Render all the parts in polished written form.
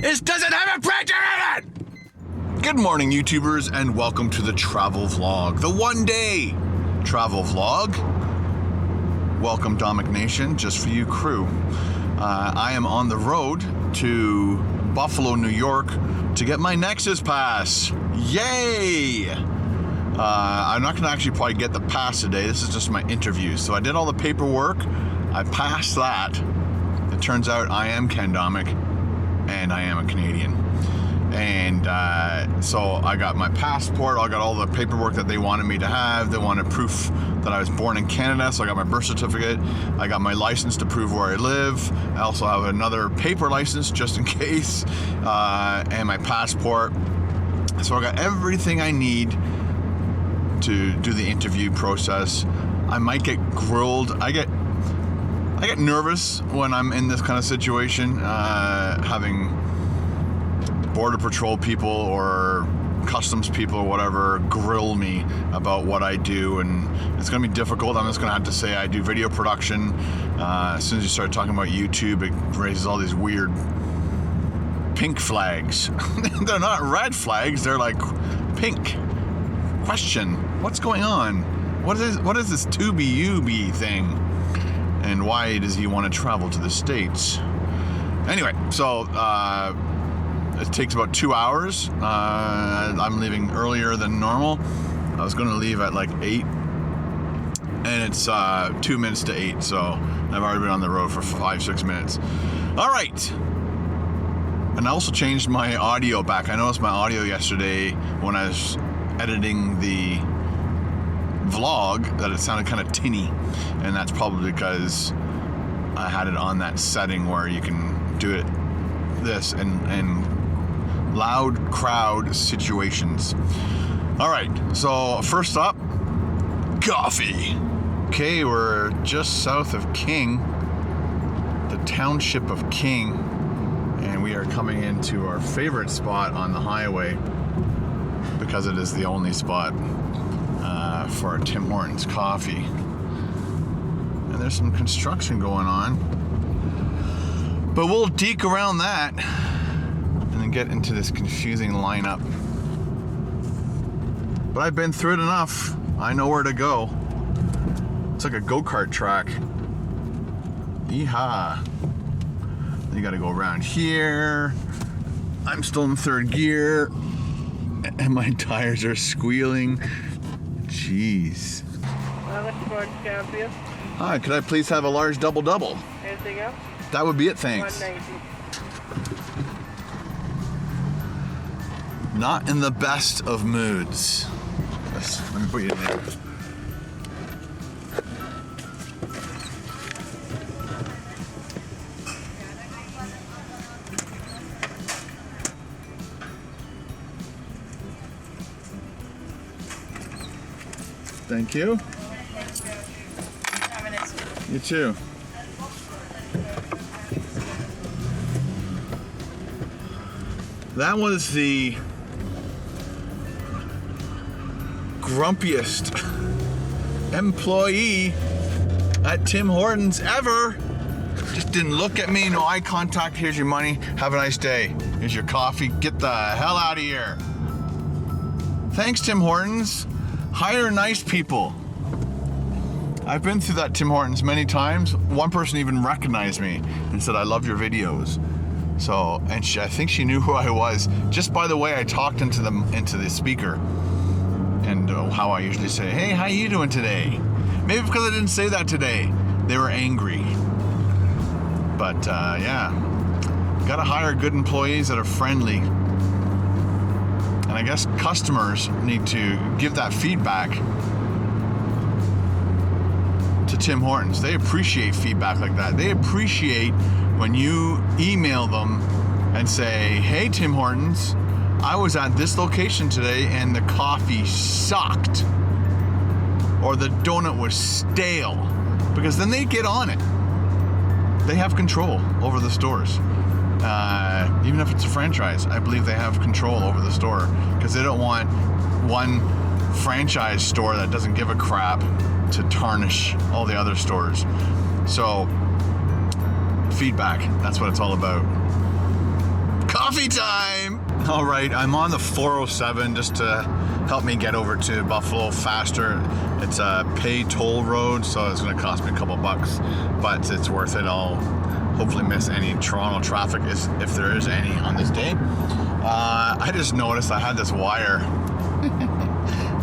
is, does it have a printer in it? Good morning, YouTubers, and welcome to the travel vlog, the one-day travel vlog. Welcome, Domik Nation, just for you crew. I am on the road to Buffalo, New York to get my NEXUS pass. Yay! I'm not gonna actually probably get the pass today. This is just my interview. So I did all the paperwork. I passed that. It turns out I am kendomik and I am a Canadian. And so I got my passport. I got all the paperwork that they wanted me to have. They wanted proof that I was born in Canada, so I got my birth certificate. I got my license to prove where I live. I also have another paper license just in case, and my passport. So I got everything I need to do the interview process. I might get grilled. I get nervous when I'm in this kind of situation, having Border Patrol people or customs people or whatever grill me about what I do, and it's gonna be difficult. I'm just gonna have to say I do video production. As soon as you start talking about YouTube, it raises all these weird pink flags. They're not red flags, they're like pink. Question, what's going on? What is this Tubi thing? And why does he want to travel to the States? Anyway, so it takes about 2 hours. I'm leaving earlier than normal. I was gonna leave at like 8, and it's 2 minutes to 8, so I've already been on the road for 5-6 minutes. All right. And I also changed my audio back. I noticed my audio yesterday when I was editing the vlog that it sounded kind of tinny, and that's probably because I had it on that setting where you can do it this and loud crowd situations. All right, so first up, coffee. Okay, we're just south of King, the township of King, and we are coming into our favorite spot on the highway because it is the only spot for Tim Hortons coffee. And there's some construction going on, but we'll deke around that and then get into this confusing lineup. But I've been through it enough. I know where to go. It's like a go-kart track. Yeehaw. You gotta go around here. I'm still in third gear and my tires are squealing. Jeez. Hi, could I please have a large double-double? Anything else? That would be it, thanks. $1.90. Not in the best of moods. Let me put you in there. Thank you. You too. That was the grumpiest employee at Tim Hortons ever. Just didn't look at me, no eye contact. Here's your money, have a nice day. Here's your coffee, get the hell out of here. Thanks, Tim Hortons. Hire nice people. I've been through that Tim Hortons many times. One person even recognized me and said, I love your videos. So, and I think she knew who I was just by the way I talked into the speaker, and how I usually say, hey, how you doing today? Maybe because I didn't say that today, they were angry. But yeah, gotta hire good employees that are friendly. And I guess customers need to give that feedback to Tim Hortons. They appreciate feedback like that. They appreciate when you email them and say, hey, Tim Hortons, I was at this location today and the coffee sucked, or the donut was stale, because then they get on it. They have control over the stores. Even if it's a franchise, I believe they have control over the store, because they don't want one franchise store that doesn't give a crap to tarnish all the other stores. So, feedback, that's what it's all about. Coffee Coffee time! All right, I'm on the 407 just to help me get over to Buffalo faster. It's a pay toll road, so it's gonna cost me a couple bucks, but it's worth it. I'll hopefully miss any Toronto traffic if there is any on this day. I just noticed I had this wire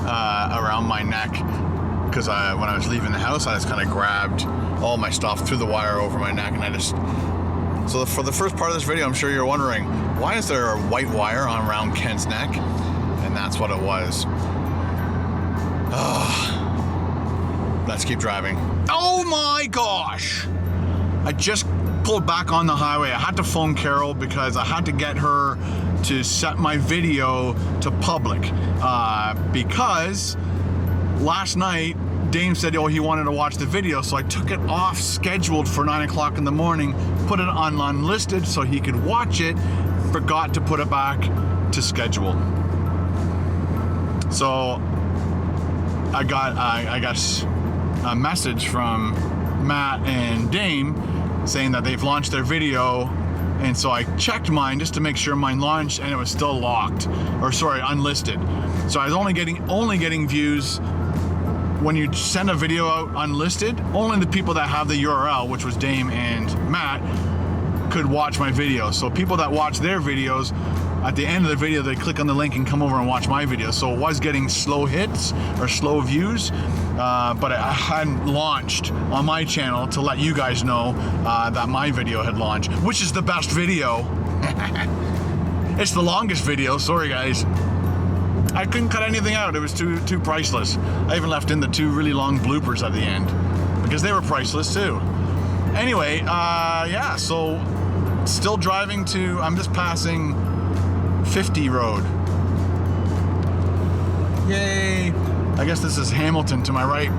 around my neck because when I was leaving the house, I just kind of grabbed all my stuff through the wire over my neck, and I just... So for the first part of this video, I'm sure you're wondering, why is there a white wire around Ken's neck? And that's what it was. Let's keep driving. Oh my gosh! I just pulled back on the highway. I had to phone Carol because I had to get her to set my video to public. Because last night, Dame said, oh, he wanted to watch the video, so I took it off scheduled for 9 o'clock in the morning, put it on unlisted so he could watch it, forgot to put it back to scheduled. So I got a message from Matt and Dame saying that they've launched their video, and so I checked mine just to make sure mine launched, and it was still locked, or sorry, unlisted. So I was only getting views when you send a video out unlisted. Only the people that have the URL, which was Dame and Matt, could watch my video. So people that watch their videos, at the end of the video, they click on the link and come over and watch my video. So it was getting slow hits or slow views, but I hadn't launched on my channel to let you guys know that my video had launched, which is the best video. It's the longest video, sorry guys. I couldn't cut anything out, it was too priceless. I even left in the 2 really long bloopers at the end because they were priceless too. Anyway, yeah, so still driving to, I'm just passing 50 road. Yay! I guess this is Hamilton to my right.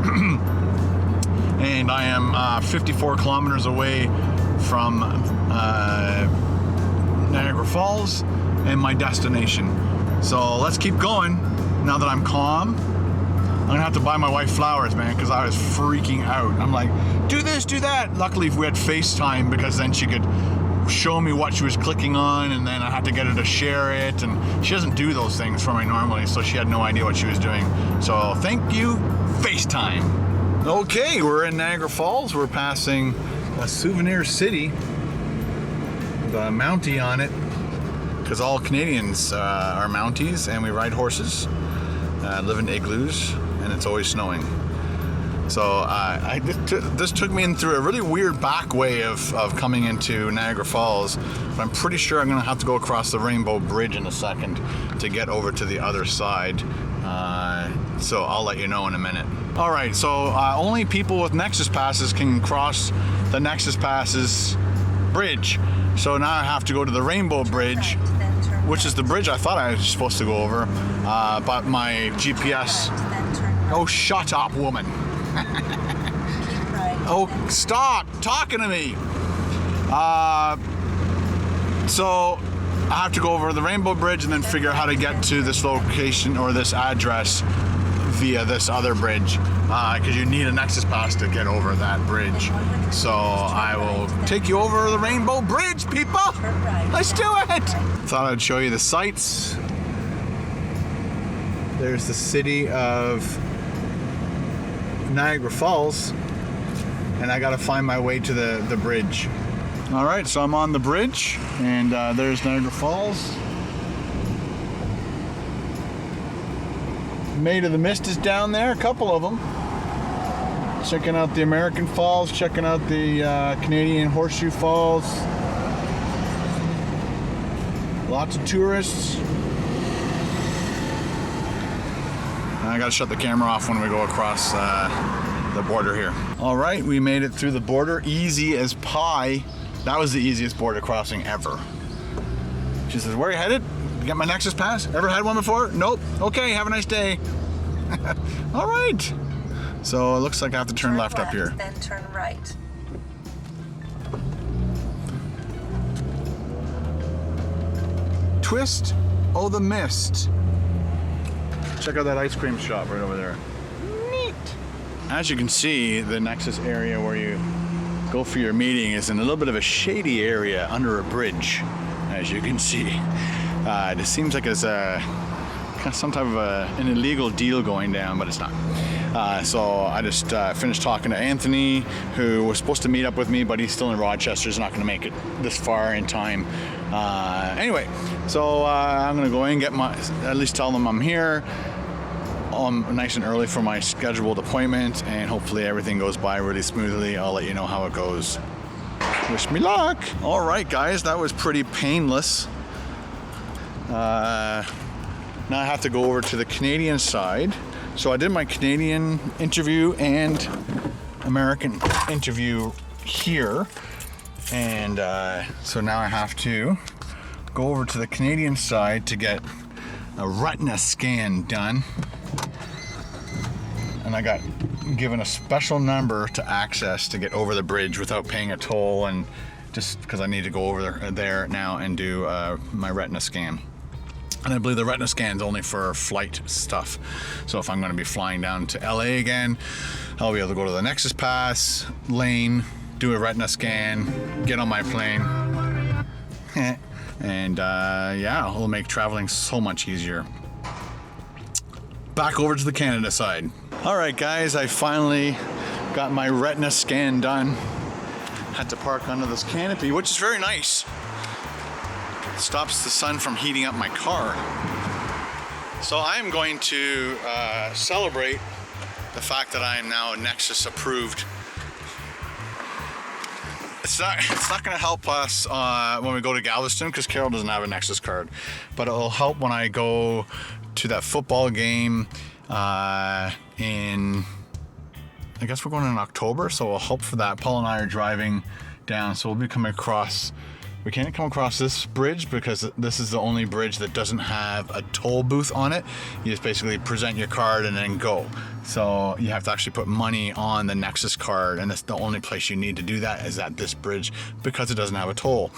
And I am 54 kilometers away from Niagara Falls and my destination. So let's keep going. Now that I'm calm, I'm gonna have to buy my wife flowers, man, because I was freaking out. I'm like, do this, do that. Luckily we had FaceTime because then she could show me what she was clicking on, and then I had to get her to share it, and she doesn't do those things for me normally, so she had no idea what she was doing. So thank you, FaceTime. Okay, we're in Niagara Falls. We're passing a souvenir city with a Mountie on it, because all Canadians are Mounties, and we ride horses, live in igloos, and it's always snowing. So this took me in through a really weird back way of coming into Niagara Falls, but I'm pretty sure I'm gonna have to go across the Rainbow Bridge in a second to get over to the other side. So I'll let you know in a minute. All right, so only people with NEXUS passes can cross the NEXUS passes bridge. So now I have to go to the Rainbow Bridge, which is the bridge I thought I was supposed to go over, but my GPS... Oh, shut up, woman. Oh, stop talking to me. So I have to go over the Rainbow Bridge and then figure out how to get to this location or this address via this other bridge, because you need a NEXUS pass to get over that bridge. So I will take you over the Rainbow Bridge, people. Let's do it. Thought I'd show you the sights. There's the city of Niagara Falls, and I gotta find my way to the bridge. All right, so I'm on the bridge, and there's Niagara Falls. Maid of the Mist is down there, a couple of them. Checking out the American Falls, checking out the Canadian Horseshoe Falls. Lots of tourists. I gotta shut the camera off when we go across the border here. All right, we made it through the border, easy as pie. That was the easiest border crossing ever. She says, where are you headed? You got my NEXUS pass? Ever had one before? Nope. Okay, have a nice day. All right. So it looks like I have to turn left up here. Then turn right. Twist o' the Mist. Check out that ice cream shop right over there. Neat. As you can see, the NEXUS area where you go for your meeting is in a little bit of a shady area under a bridge. as you can see. It seems like it's some type of an illegal deal going down, but it's not. So I just finished talking to Anthony, who was supposed to meet up with me, but he's still in Rochester. He's not going to make it this far in time. Anyway, so I'm going to go in and at least tell them I'm here. Nice and early for my scheduled appointment, and hopefully everything goes by really smoothly. I'll let you know how it goes. Wish me luck. All right, guys, that was pretty painless. Now I have to go over to the Canadian side. So I did my Canadian interview and American interview here, and so now I have to go over to the Canadian side to get a retina scan done. And I got given a special number to access to get over the bridge without paying a toll, and just because I need to go over there now and do my retina scan. And I believe the retina scan is only for flight stuff. So if I'm going to be flying down to LA again, I'll be able to go to the NEXUS Pass lane, do a retina scan, get on my plane, and yeah, it'll make traveling so much easier. Back over to the Canada side. All right, guys, I finally got my retina scan done. Had to park under this canopy, which is very nice. It stops the sun from heating up my car. So I'm going to celebrate the fact that I am now NEXUS approved. It's not going to help us when we go to Galveston, because Carol doesn't have a NEXUS card, but it'll help when I go to that football game in, I guess we're going in October, so it'll help for that. Paul and I are driving down, so we'll be coming across. We can't come across this bridge because this is the only bridge that doesn't have a toll booth on it. You just basically present your card and then go. So you have to actually put money on the NEXUS card, and that's the only place you need to do that is at this bridge because it doesn't have a toll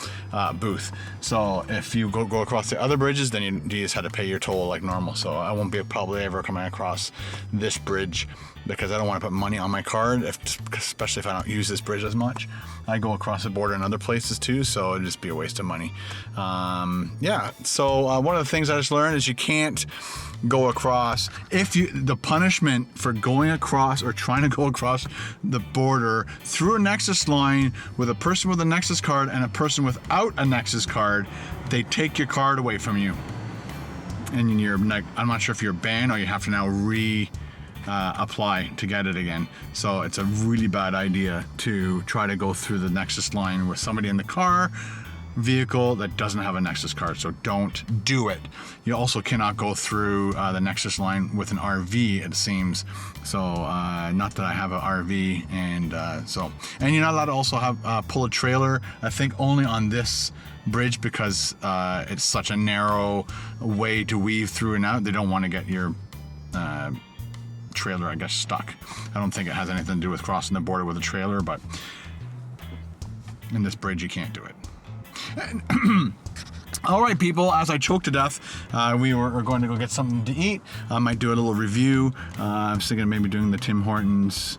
booth. So if you go across the other bridges, then you just had to pay your toll like normal. So I won't be probably ever coming across this bridge because I don't want to put money on my card, especially if I don't use this bridge as much. I go across the border in other places too, so it'd just be a waste of money. Yeah, so one of the things I just learned is you can't go across. The punishment for going across or trying to go across the border through a NEXUS line with a person with a NEXUS card and a person without a NEXUS card, they take your card away from you. And I'm not sure if you're banned or you have to now apply to get it again. So it's a really bad idea to try to go through the NEXUS line with somebody in the vehicle that doesn't have a NEXUS card, so don't do it. You also cannot go through the NEXUS line with an RV, it seems. So not that I have an RV, and and you're not allowed to also have pull a trailer, I think only on this bridge, because it's such a narrow way to weave through and out. They don't want to get your trailer, I guess, stuck. I don't think it has anything to do with crossing the border with a trailer, but in this bridge you can't do it. All right, people, as I choke to death, we're going to go get something to eat. I might do a little review. I was thinking of maybe doing the Tim Hortons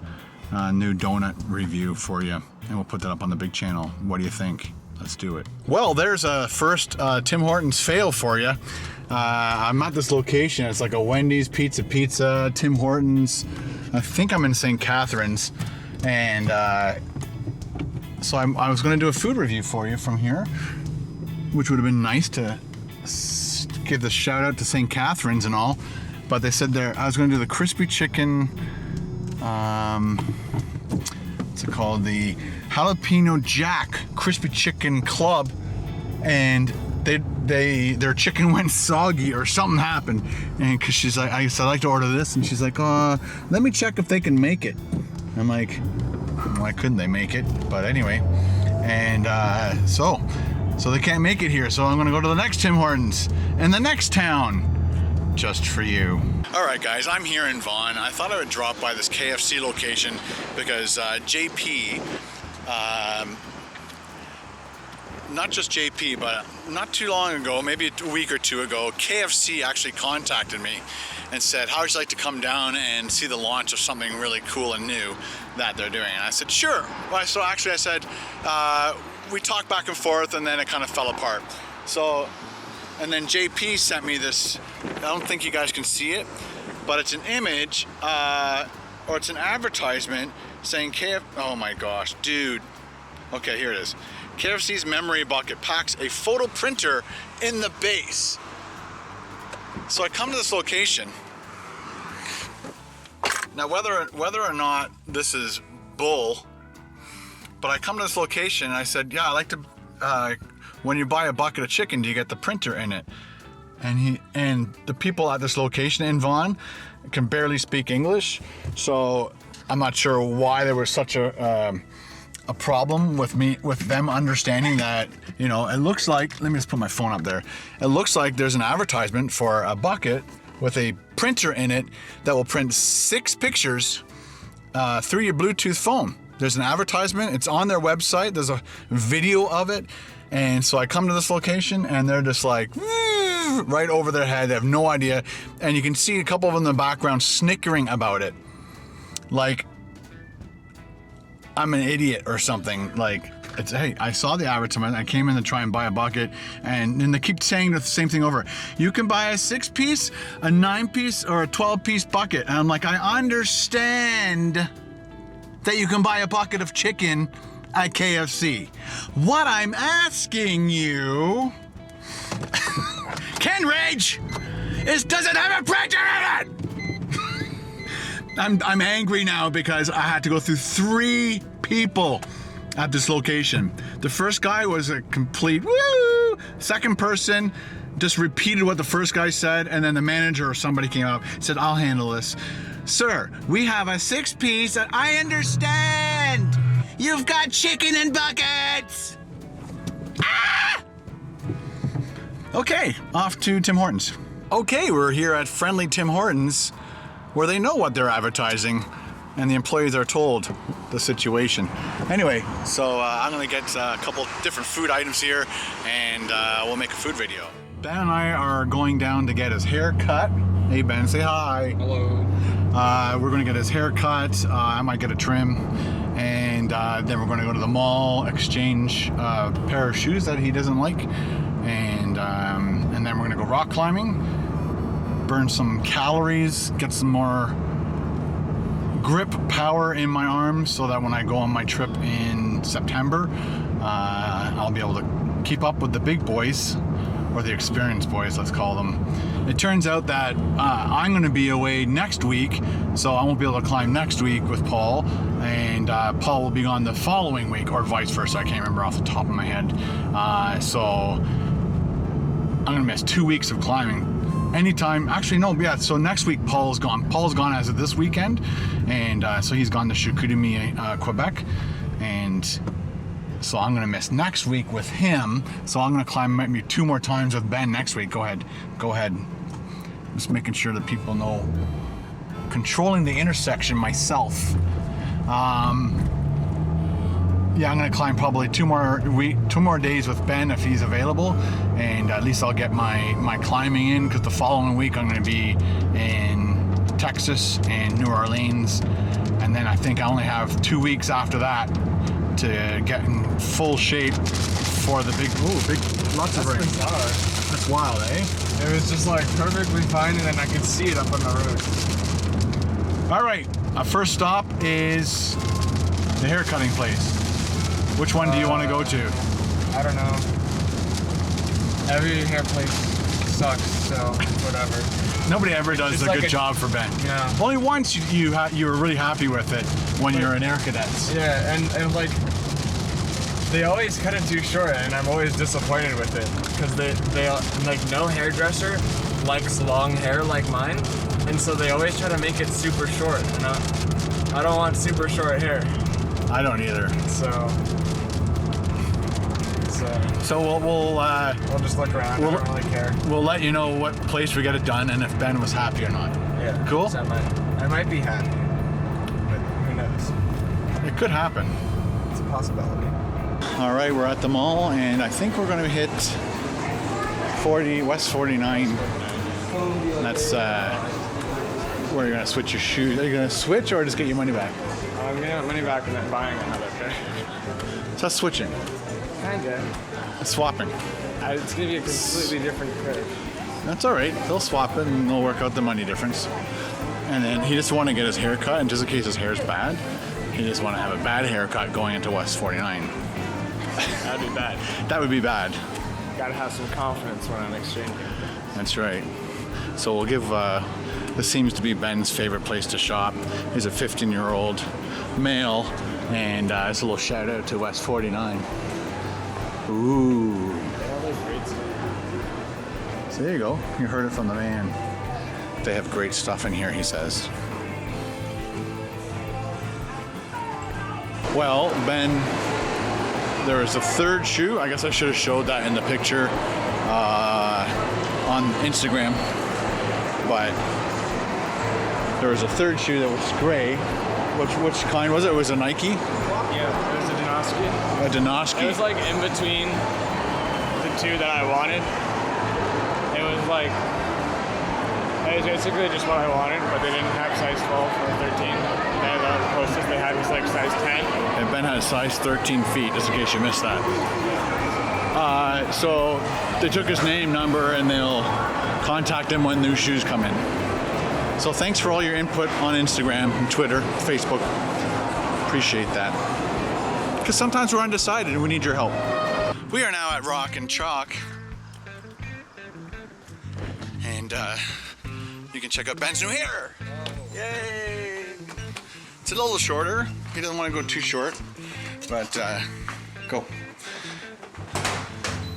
new donut review for you, and we'll put that up on the big channel. What do you think? Let's do it. Well, there's a first Tim Hortons fail for you. I'm at this location. It's like a Wendy's, Pizza, Tim Hortons. I think I'm in St. Catharines, and so I was going to do a food review for you from here, which would have been nice to give the shout out to St. Catharines and all, but they said I was going to do the crispy chicken, what's it called, the Jalapeno Jack Crispy Chicken Club, and their chicken went soggy or something happened, and because she's like, I said I'd like to order this, and she's like, let me check if they can make it. I'm like, why couldn't they make it? But anyway, and so they can't make it here, so I'm gonna go to the next Tim Hortons in the next town just for you. All right, guys, I'm here in Vaughan. I thought I would drop by this KFC location because JP, not just JP, but not too long ago, maybe a week or two ago, KFC actually contacted me and said, how would you like to come down and see the launch of something really cool and new that they're doing? And I said, sure. Well, so actually I said, we talked back and forth, and then it kind of fell apart. So, and then JP sent me this. I don't think you guys can see it, but it's an image, or it's an advertisement saying oh my gosh, dude. Okay, here it is. KFC's memory bucket packs a photo printer in the base. So I come to this location. Now, whether or not this is bull, but I come to this location and I said, yeah, I like to, when you buy a bucket of chicken, do you get the printer in it? And the people at this location in Vaughan can barely speak English, so I'm not sure why there was such a problem with them understanding that, you know, it looks like, let me just put my phone up there. It looks like there's an advertisement for a bucket with a printer in it that will print 6 pictures through your Bluetooth phone. There's an advertisement, it's on their website, there's a video of it. And so I come to this location and they're just like, right over their head, they have no idea. And you can see a couple of them in the background snickering about it. Like, I'm an idiot or something. Like, it's, hey, I saw the advertisement, I came in to try and buy a bucket, and then they keep saying the same thing over. You can buy a 6-piece, a 9-piece, or a 12-piece bucket. And I'm like, I understand that you can buy a bucket of chicken at KFC. What I'm asking you, Ken Rage, is does it have a printer in it? I'm angry now because I had to go through 3 people at this location. The first guy was a complete woo. Second person just repeated what the first guy said, and then the manager or somebody came up and said, I'll handle this. Sir, we have a 6-piece and I understand. You've got chicken in buckets. Ah! Okay, off to Tim Hortons. Okay, we're here at friendly Tim Hortons, where they know what they're advertising and the employees are told the situation. Anyway, so I'm gonna get a couple different food items here and we'll make a food video. Ben and I are going down to get his hair cut. Hey Ben, say hi. Hello. We're gonna get his hair cut. I might get a trim. And then we're gonna go to the mall, exchange a pair of shoes that he doesn't like. And then we're gonna go rock climbing, burn some calories, get some more grip power in my arms so that when I go on my trip in September, I'll be able to keep up with the big boys, or the experienced boys, let's call them. It turns out that I'm going to be away next week, so I won't be able to climb next week with Paul, and Paul will be gone the following week, or vice versa. I can't remember off the top of my head. So I'm going to miss 2 weeks of climbing. Anytime, actually no, yeah, so next week Paul's gone. Paul's gone as of this weekend, and so he's gone to Chicoutimi, Quebec, and so I'm gonna miss next week with him. So I'm gonna climb maybe 2 more times with Ben next week. Go ahead. Just making sure that people know. Controlling the intersection myself. Yeah, I'm gonna climb probably 2 more days with Ben if he's available, and at least I'll get my climbing in, because the following week I'm gonna be in Texas and New Orleans, and then I think I only have 2 weeks after that to get in full shape for the big lots of rain. Bizarre. That's wild, eh? It was just like perfectly fine, and then I could see it up on the road. All right, our first stop is the hair cutting place. Which one do you want to go to? I don't know. Every hair place sucks, so whatever. Nobody ever does a good job for Ben. Yeah. Only once you were really happy with it when you're in Air Cadets. Yeah, and like they always cut it too short, and I'm always disappointed with it, because they like, no hairdresser likes long hair like mine, and so they always try to make it super short, and I don't want super short hair. I don't either. So we'll just look around. I don't really care. We'll let you know what place we get it done and if Ben was happy or not. Yeah. Cool? So I might be happy, but who knows? It could happen. It's a possibility. All right, we're at the mall, and I think we're going to hit West 49. And that's where you're going to switch your shoes. Are you going to switch or just get your money back? I'm getting money back and then buying another pair. So that's switching. Kinda. Swapping. It's gonna be a completely different curve. That's all right. They'll swap it and they'll work out the money difference. And then he just want to get his hair cut, and just in case his hair's bad, he just want to have a bad haircut going into West 49. That'd be bad. That would be bad. Gotta have some confidence when I'm exchanging. That's right. So we'll give, this seems to be Ben's favorite place to shop. He's a 15-year-old male, and it's a little shout out to West 49. Ooh. So there you go. You heard it from the man. They have great stuff in here, he says. Well, Ben, there is a third shoe. I guess I should have showed that in the picture on Instagram. But there was a third shoe that was gray. Which kind was it? It was a Nike? Yeah, it was a Domik. A Domik. It was like in between the two that I wanted. It was like, it was basically just what I wanted, but they didn't have size 12 or 13. The closest they had was like size 10. And Ben had a size 13 feet, just in case you missed that. So they took his name, number, and they'll contact him when new shoes come in. So thanks for all your input on Instagram, Twitter, Facebook. Appreciate that. Because sometimes we're undecided and we need your help. We are now at Rock and Chalk. And you can check out Ben's new hair. Yay! It's a little shorter. He doesn't want to go too short. But go.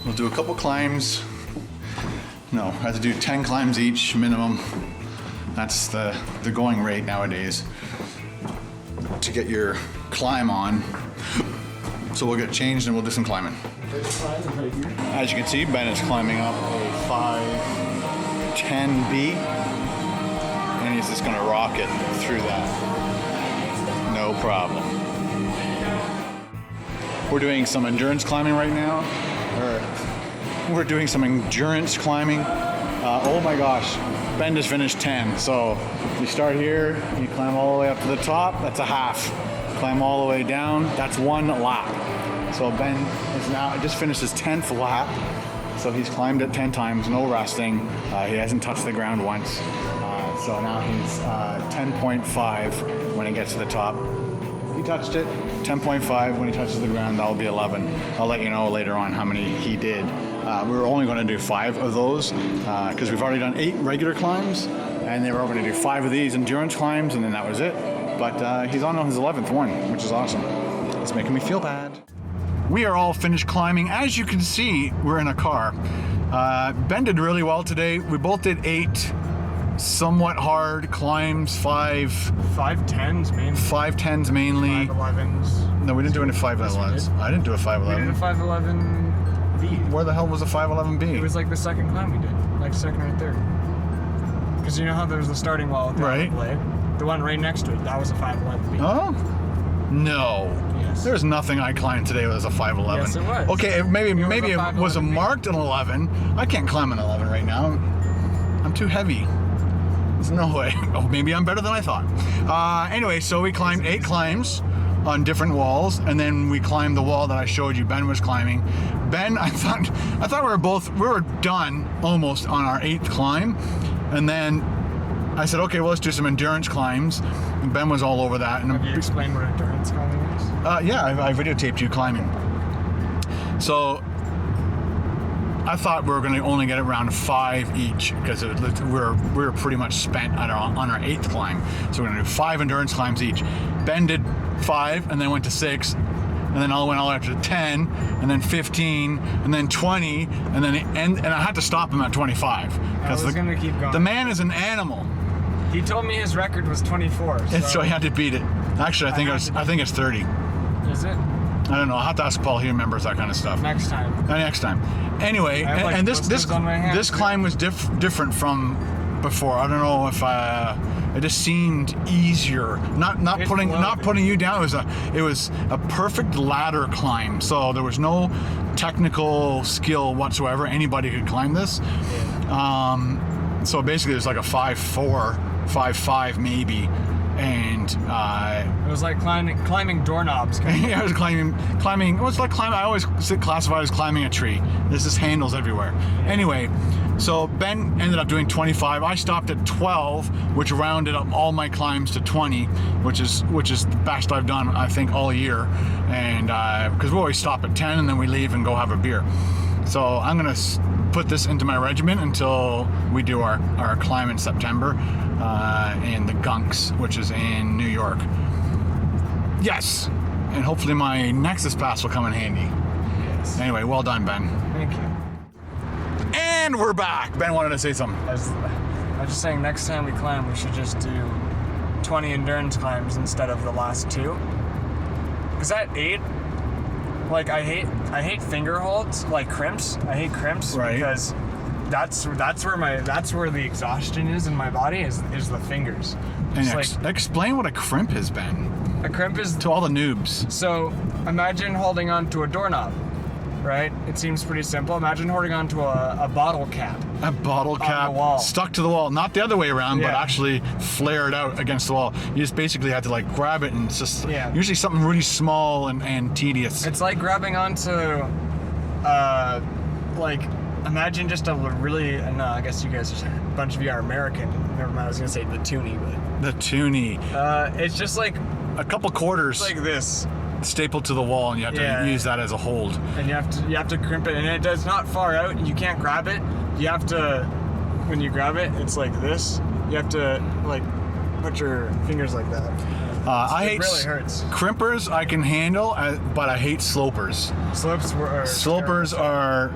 We'll do a couple climbs. No, I have to do 10 climbs each minimum. That's the going rate nowadays to get your climb on. So we'll get changed and we'll do some climbing. As you can see, Ben is climbing up a 510B, and he's just gonna rock it through that. No problem. We're doing some endurance climbing right now. We're doing some endurance climbing. Oh my gosh. Ben just finished 10, so you start here, you climb all the way up to the top, that's a half. Climb all the way down, that's one lap. So Ben is now, just finished his 10th lap, so he's climbed it 10 times, no resting. He hasn't touched the ground once. So now he's 10.5 when he gets to the top. He touched it, 10.5 when he touches the ground, that'll be 11. I'll let you know later on how many he did. We were only going to do 5 of those because we've already done 8 regular climbs, and they were going to do 5 of these endurance climbs, and then that was it. But he's on his 11th one, which is awesome. It's making me feel bad. We are all finished climbing. As you can see, we're in a car. Ben did really well today. We both did 8 somewhat hard climbs, 510s mainly. 510s mainly. 511s. No, we didn't do any 511s. I didn't do a 511. We did a 511V. Where the hell was a 511B? It was like the second climb we did, like second or third. Because you know how there's the starting wall with the right. blade? The one right next to it, that was a 511B. Oh? No. Yes. There's nothing I climbed today that was a 511. Yes, it was. Okay, maybe it was a marked an 11. I can't climb an 11 right now. I'm too heavy. There's no way. Oh, maybe I'm better than I thought. Anyway, so we climbed 8 climbs on different walls, and then we climbed the wall that I showed you Ben was climbing. Ben, I thought we were done almost on our 8th climb, and then I said, okay, well, let's do some endurance climbs. And Ben was all over that. And have you explained what endurance climbing is? Yeah, I videotaped you climbing. So I thought we were going to only get around 5 each because we were pretty much spent on our 8th climb. So we're going to do 5 endurance climbs each. Ben did 5 and then went to 6, and then went all the way up to 10, and then 15, and then 20, and then and I had to stop him at 25 because I was going to keep going. The man is an animal. He told me his record was 24. So he had to beat it. Actually, I think it's 30. Is it? I don't know. I'll have to ask Paul. He remembers that kind of stuff. Next time. Next time. Anyway, and this climb was different from before. I don't know if it just seemed easier. Not putting you down. It was a perfect ladder climb. So there was no technical skill whatsoever. Anybody could climb this. So basically, it's like a 5.4, 5.5 maybe and It was like climbing doorknobs. yeah, I was climbing. It was like climbing. I always classify it as climbing a tree. There's just handles everywhere. Anyway, so Ben ended up doing 25. I stopped at 12, which rounded up all my climbs to 20, which is the best I've done, I think, all year. And because we always stop at 10 and then we leave and go have a beer. So I'm gonna put this into my regimen until we do our climb in September in the Gunks, which is in New York. Yes, and hopefully my NEXUS pass will come in handy. Yes. Anyway, well done, Ben. Thank you. And we're back. Ben wanted to say something. I was just saying, next time we climb, we should just do 20 endurance climbs instead of the last 2. Because at 8, like I hate finger holds, like crimps. I hate crimps because that's where the exhaustion is in my body is the fingers. And explain what a crimp is, Ben. A crimp is to all the noobs. So imagine holding on to a doorknob, right? It seems pretty simple. Imagine holding on to a bottle cap. A bottle cap on the wall. Stuck to the wall, not the other way around, but actually flared out against the wall. You just basically had to like grab it, and it's just usually something really small and tedious. It's like grabbing onto, like, imagine just a really, no, I guess you guys, a bunch of you are American. Never mind, I was gonna say the toonie, but. The toonie. It's just like. A couple quarters. Like this. Stapled to the wall, and you have to use that as a hold. And you have to crimp it, and it does not far out. You can't grab it. You have to, when you grab it, it's like this. You have to like put your fingers like that. It really hurts. Crimpers I can handle, but I hate slopers. Slopers are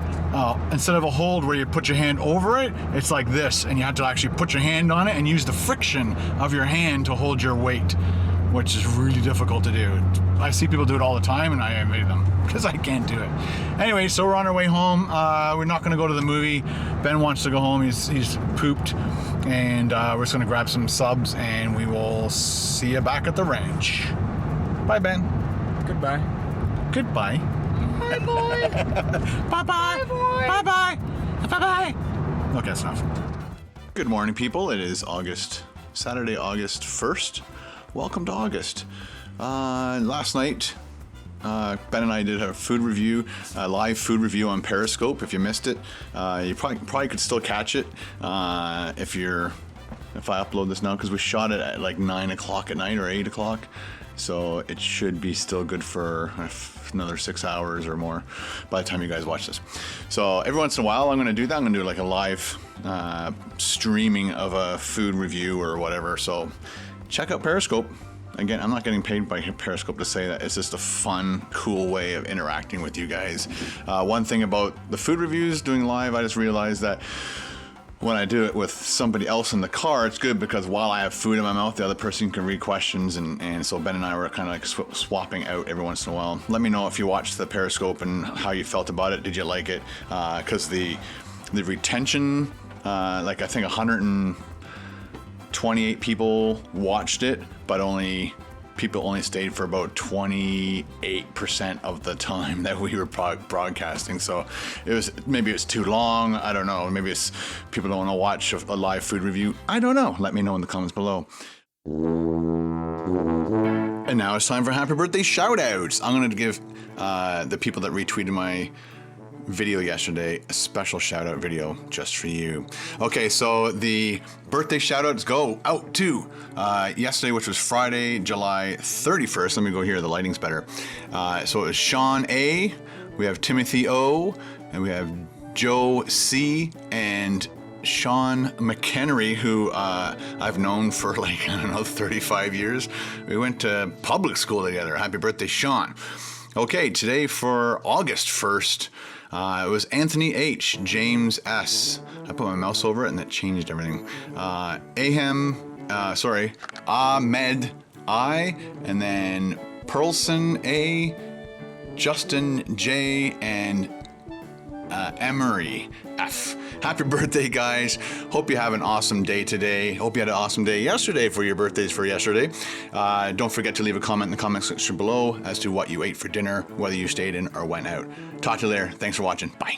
instead of a hold where you put your hand over it, it's like this, and you have to actually put your hand on it and use the friction of your hand to hold your weight, which is really difficult to do. I see people do it all the time, and I envy them because I can't do it. Anyway, so we're on our way home. We're not going to go to the movie. Ben wants to go home. He's pooped, and we're just going to grab some subs, and we will see you back at the ranch. Bye, Ben. Goodbye. Goodbye. Bye, boy. Bye-bye. Bye, boy. Bye-bye. Bye-bye. Okay, that's enough. Good morning, people. It is Saturday, August 1st. Welcome to August. Last night, Ben and I did a food review, a live food review on Periscope. If you missed it, you probably could still catch it if I upload this now, because we shot it at like 9 o'clock at night or 8 o'clock. So it should be still good for another 6 hours or more by the time you guys watch this. So every once in a while, I'm going to do that. I'm going to do like a live streaming of a food review or whatever. So check out Periscope. Again, I'm not getting paid by Periscope to say that. It's just a fun, cool way of interacting with you guys. One thing about the food reviews doing live, I just realized that when I do it with somebody else in the car, it's good because while I have food in my mouth, the other person can read questions, and so Ben and I were kind of like swapping out every once in a while. Let me know if you watched the Periscope and how you felt about it. Did you like it? Because the retention, like I think 128 people watched it, but people only stayed for about 28% of the time that we were broadcasting. So maybe it's too long. I don't know. Maybe it's people don't want to watch a live food review. I don't know. Let me know in the comments below. And now it's time for happy birthday shout outs. I'm going to give the people that retweeted my video yesterday a special shout out video just for you. Okay, so the birthday shout outs go out to yesterday, which was Friday, July 31st. Let me go here, the lighting's better. So it was Sean A, we have Timothy O, and we have Joe C, and Sean McHenry, who I've known for like, 35 years. We went to public school together. Happy birthday, Sean. Okay, today for August 1st, it was Anthony H, James S. I put my mouse over it and that changed everything. Ahmed I, and then Pearlson A, Justin J, and Emery F. Happy birthday, guys. Hope you have an awesome day today. Hope you had an awesome day yesterday for your birthdays for yesterday. Don't forget to leave a comment in the comment section below as to what you ate for dinner, whether you stayed in or went out. Talk to you later. Thanks for watching. Bye.